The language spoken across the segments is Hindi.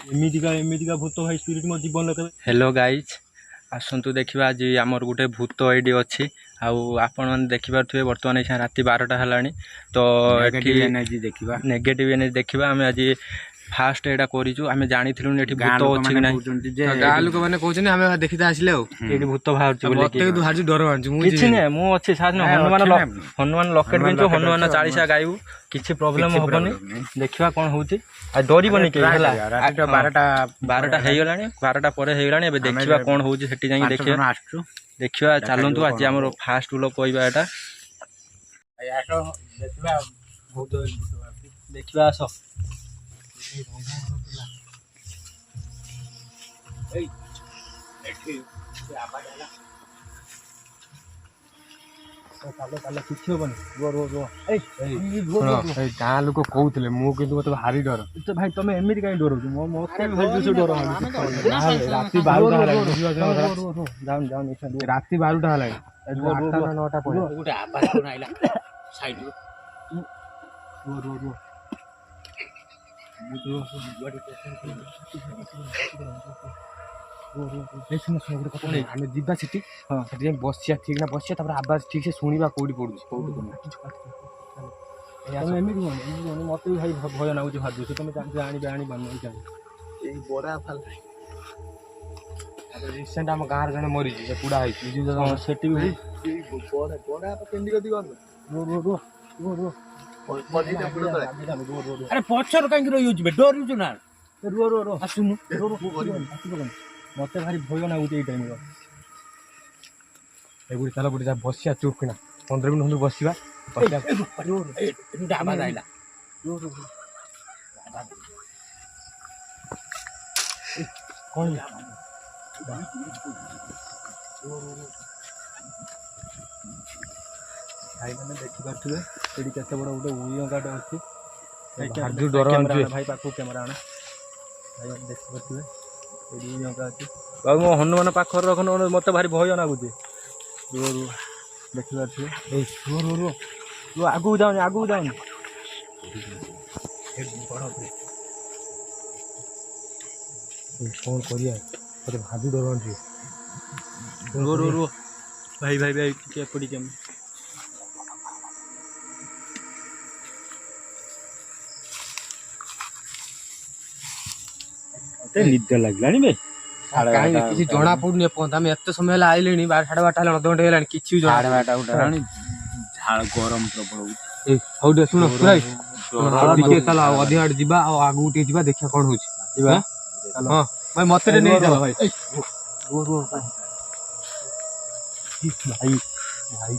एमितिका भूत भाई स्पिरिट मो जीवन लगे। हेलो गाइज आसतु देखा आज आमर गोटे भूत एडी अच्छी आपण मैंने देखिपे बर्तमान ये राति 12टा है तो नेगेटिव एनर्जी देखा आम आज फास्ट एटा करूँ आम जानी भूत अच्छी गाँ लोक मैंने कहते आम देखी आसिले भूत बाहर डर किसी ना मुझे हनुमान लकेट पिंचु हनुमान 40 गायबू किसी प्रोब्लेम हेनी देखा कौन हो डरबनी के 12टा हो गला 12टा पर देखा कौन हो देखा देखा चलतु आज आम फास्ट ब्लॉग कहवा देखा आस गाँ लोक कहते मुझे मत भारी डर भाई तुम एमती कहीं डर राति 12टा है 9टा आम जीवा सीटी बसिया ठीक ना बसिया आवाज ठीक से शुणा कौटी पड़ू मत भी भाई भय नागुच भाजु तुम आनी बड़ा रिसेंट आम गाँव जन मरी पुड़ा अरे पचर कहीं रही डर ना आसुनु मत भारी भय नागुच ये टाइम चल गोटे बसिया चुप किना 15 मिनट बसिया आवाज आइला कौन भाई मैंने देखिपे ये केत बड़ गोटे उइगाटे अच्छी भाई पाख कैमेरा आना भाई देखिपे उइगा अच्छी बाबू मो हनुमान पाख रख मत भारी भय नागुच देखिपे आगू जाऊनी आगू जाऊनी कौन कर भाभी डर रो भाई भाई भाई क्या पड़ी क्या निद लगे किसी जना पड़ुनि आम एत समय आइले 12:30 अधघंटे है कि झाड़ गरम प्रबल हौ शुण चल अधिक आड़े जा आगू जा देखा कौन हो हाँ भाई मत नहीं चल भाई भाई भाई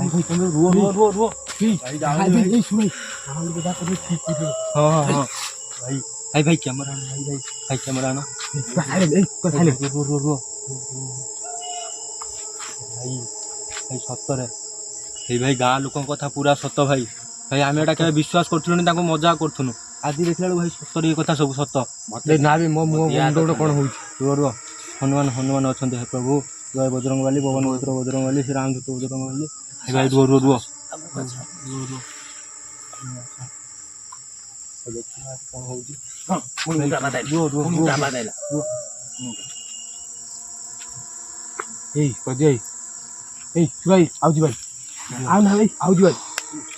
भाई तुम रो रो रो रो भाई भाई कैमरा भाई कैमरा ना रो रो रो भाई भाई सतरे भाई गाँ लोक कथा पूरा सत भाई भाई आम एटा के विश्वास करूँ मजा करूँ आज देखला भाई सतर ये कथा सब सत ना भी मो मुंड कौन हो रो हनुमान हनुमान अच्छा हे प्रभु जय बजरंग वाली पवन पुत्र बजरंग वाली श्री राम दूत बजरंग वाली भाई रो रो रो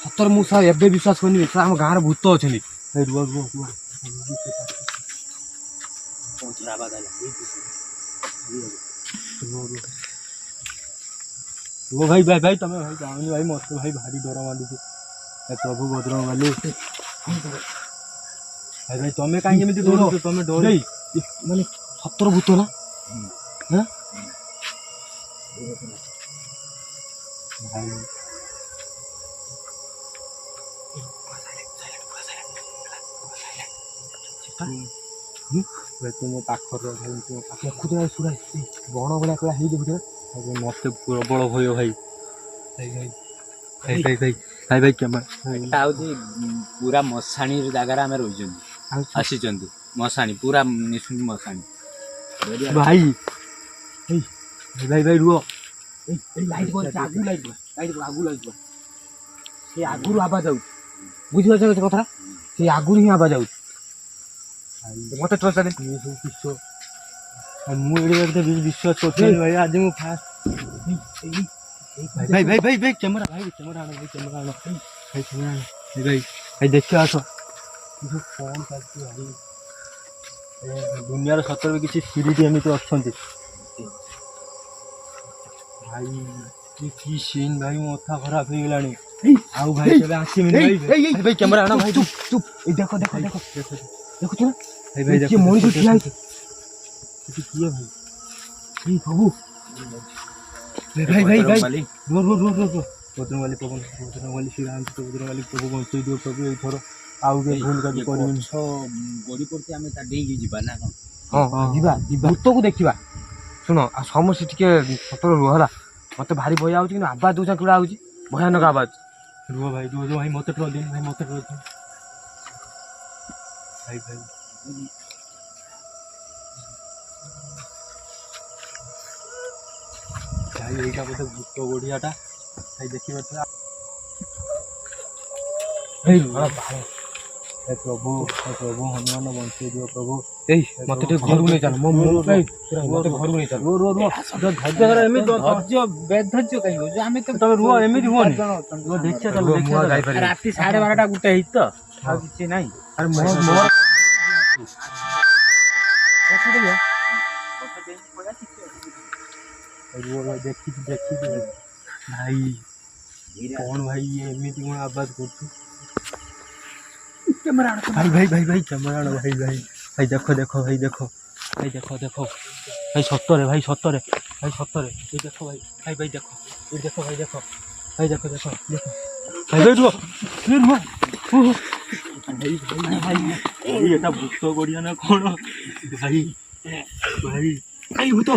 सतर मुझे एवं विश्वास करनी आम गाँव भूत अच्छे वो भाई भाई भाई तुम्हें भाई जाओ भाई मत भाई भारी डर मालूची प्रभु बजरंग वाली भाई भाई तुम्हें कहीं डर तुम्हें डर माने सतर भूत ना भाई तुम पाखर बण भाया कला मत प्रबल भय भाई भाई भाई भाई भाई भाई क्या पूरा मशाणी जगार आम रही आसी मशाणी पूरा निशुन मशाणी भाई भाई भाई भाई रुह लाइट आगू लाइट आगू लाइट आगू आवाज बुझी कथा ସେ ଆଗରୁ ହିଁ ଆବାଜ ଆଉଛି ମତେ ଟର୍ଚ୍ଚ ଦେ ଇଏ ସବୁ କିସ ଆଉ ମୁଁ ଏଠି ଏତେ ବିଶ୍ୱାସ କରୁଥିଲି ଭାଇ ଆଜି ମୁଁ ଫାଷ୍ଟ ଭାଇ ଭାଇ ଭାଇ ଭାଇ କ୍ୟାମେରା ଆଣ ଭାଇ କ୍ୟାମେରା ଆଣ ଭାଇ କ୍ୟାମେରା ଆଣ ଭାଇ ଭାଇ ଦେଖିବା ଆସ କଣ ଚାଲିଛି ଭାଇ ଦୁନିଆର ସତରେ ବି କିଛି ସ୍ପିରିଟ୍ ଏମିତି ଅଛନ୍ତି ଭାଇ କି ସିନ୍ ଭାଇ ମୋ ମଥା ଖରାପ ହେଇଗଲାଣି ଆଉ ଭାଇ କେବେ ଆସିବିନି ଭାଇ ଭାଇ କ୍ୟାମେରା ଆଣ ଭାଇ ଚୁପ୍ ଚୁପ୍ ଏଇ ଦେଖ ଦେଖ ଦେଖ ଦେଖୁଛୁ ନା ଭାଇ ଭାଇ ଦେଖ ମଣିଷ ଠିଆ ହେଇଛି କିଏ ଭାଇ ଏଇ ପ୍ରଭୁ ଭାଇ ଭାଇ ଭାଇ ରୋ ରୋ ରୋ ରୋ ବଦ୍ରମାଲି ପବନ ବଦ୍ରମାଲି ଶ୍ରୀରାମ ବଦ୍ରମାଲି ପ୍ରଭୁ ବଞ୍ଚେଇ ଦିଅ ପ୍ରଭୁ ଏଇଥର ଆଉ କେବେ ଭୁଲ କାର୍ଯ୍ୟ କରିବିନି ଗଡ଼ି ପଡ଼ିଛି ଆମେ ତା ଡେଇଁକି ଯିବା ନା କ'ଣ? ହଁ ଯିବା ଯିବା ଭୂତକୁ ଦେଖିବା ଶୁଣ ଆଉ ସମସ୍ତେ ଟିକେ ସତର ରୁହ ହେଲା ମତେ ଭାରି ଭୟ ଆଉଛି କିନ୍ତୁ ଆବାଜ ଦଉଛ କେଉଁଟା ଆଉଛି ଭୟାନକ ଆବାଜ ରୁହ ଭାଇ ଭାଇ ମତେ ଟ୍ରଲ୍ ଦିନ ଭାଇ ମତେ ଟ୍ରଲ୍ ଦିନ ଭାଇ ଭାଇ ଭାଇ ଏଇଟା ବୋଧେ ଭୂତ ଗଡ଼ିଆଟା ଭାଇ ଦେଖିପାରୁଥିବା हे प्रभु हनुमान बंचे दियो प्रभु मत घर नहीं चल मत घर नहीं चल रो रो रो धैर्य एमि धैर्य बेधैर्य कहीं हो आमे तो रुह एमि हुओनी रो देखिया चल देखिया राती 12:30 गुटे हित तो आ किछि नाही अरे मोर रुह देखि भाई कौन भाई ये एमि कोन आवाज करछु कैमरा भाई भाई भाई भाई कैमरा भाई भाई भाई देखो देखो भाई देखो भाई देखो देखो भाई सत्तरे भाई सत्तरे भाई सत्तरे ये देखो भाई भाई भाई देखो ये देखो भाई देखो भाई देखो देखो देखो भाई भाई रुह भाई भाई भाई ये एटा भूत गड़िया ना कोन भाई भाई भाई भूत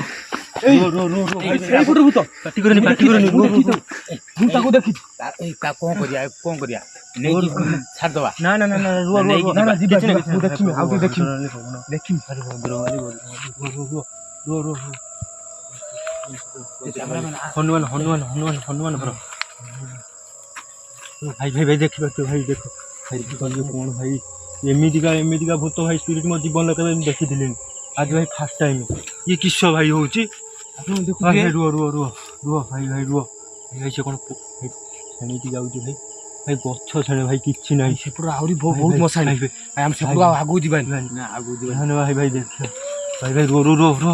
रो रो रो रो भाई फोटो भूत पार्टी करनी रो रो भूत को देखि ए का कोन करिया नहीं छाड़ दवा ना ना ना ना रुआ रुआ ना ना जीवा जीवा देखि आउ देखि देखि अरे भद्र वाली रो रो हनुमान हनुमान हनुमान हनुमान भर भाई भाई भाई देखि भाई देखो भाई कौन भाई एमितिका भूत भाई स्पिरिट मो जीवन केबे देखि दिलिन आज भाई फर्स्ट टाइम ये किस भाई होउची देखो भाई रुआ रुआ रुआ रुआ भाई भाई रुआ भाई से कोन सेमिति जाउची भाई भाई गच्छ छड़े भाई किछि नाही से पूरा आउरी बहुत मसाई भाई हम से पूरा आगु जीबा ना आगु जीबा ना भाई भाई देख भाई भाई रो रो रो रो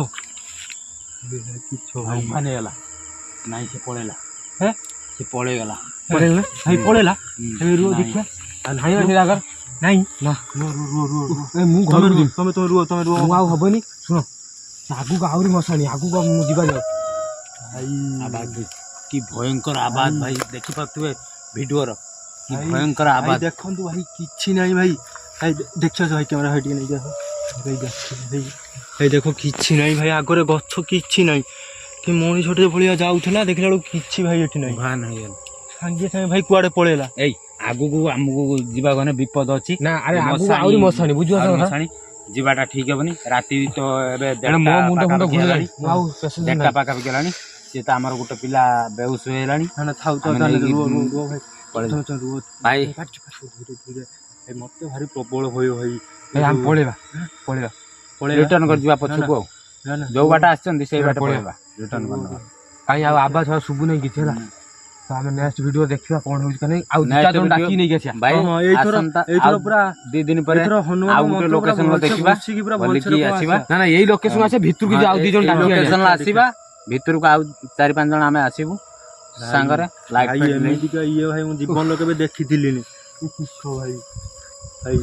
किछो भाई माने गला नाही से पळेला हैं से पळे गला भाई पळेला भाई रो देखिया नाही ना जागर नाही ना रो रो रो रो ए मु घर रो तमे रो मु आउ हबनी सुनो आगु का आउरी मसानी आगु का मु जीबा जाऊ भाई आवाज की भयंकर आवाज भाई देखि पातुए वीडियो रो की भयंकर आवाज देखंतु भाई किछि नाही भाई भाई देखछो भाई कैमरा हटी नहीं जा भाई देख भाई देखो किछि नाही भाई आगरे गच्छ किछि नाही कि मोनी छोटे भलिया जाउथला देखला लो किछि भाई एठी नाही भा नाही संगे संगे भाई कुआडे पळेला एई आगु को हमको जीवा गने विपद अछि ना अरे आगु आउरी मसानी बुझियो मसानी जीवाटा ठीक हेबनी राती तो एबे मो मुंड मुंड घुरलानी आउ पेशेंट देखटा पाका गेलानी से त हमर गुटे पिला बेहुस हेलानी ना थाउ तो रो भाई भाई धीरे मते भारी प्रबल होयो भाई भाई हम पळेबा रिटर्न कर जीवा पछको ना ना जो बाटा आछन से बाटा पळेबा रिटर्न करना काई आवाज सुबु नहीं किछ होला तो हम नेक्स्ट वीडियो देखिबा कोन होई कने आउ दुटा जन डाकी नहीं गेछा भाई एथरो पूरा 2 दिन पर आउ गुटे लोकेशन लो देखिबा बोलिकी आसीबा ना ना यही लोकेशन आछे भितर के आउ 2 जन डाकी लोकेशन ला आसीबा भितर को आउ 4-5 जन हमें आसीबू सांगरे लाइट भाई एमितिका ये भाई मु जीवन लो केबे देखि दिलिनी किछो भाई भाई